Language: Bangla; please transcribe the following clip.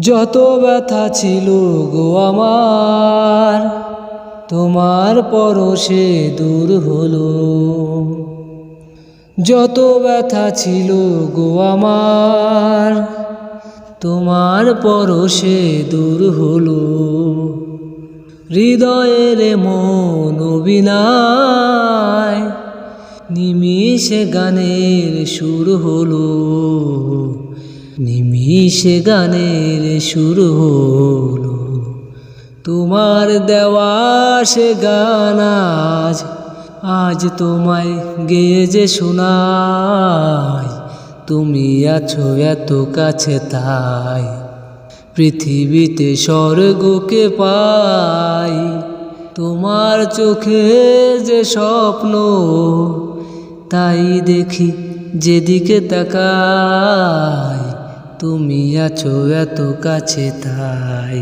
যত ব্যথা ছিল গো আমার, তোমার পরশে দূর হলো। যত ব্যথা ছিল গো আমার, তোমার পরশে দূর হলো। হৃদয়ের মন অভিনয় নিমিষে গানের সুর হলো, নিমিষে গানের সুর হলো। তোমার দেওয়া সে গান আজ তোমায় গেয়ে যে শোনাই। তুমি আছো এত কাছে তাই পৃথিবীতে স্বর্গকে পাই। তোমার চোখে যে স্বপ্ন তাই দেখি যেদিকে তাকাই। তুমি আছো এত কাছে তাই।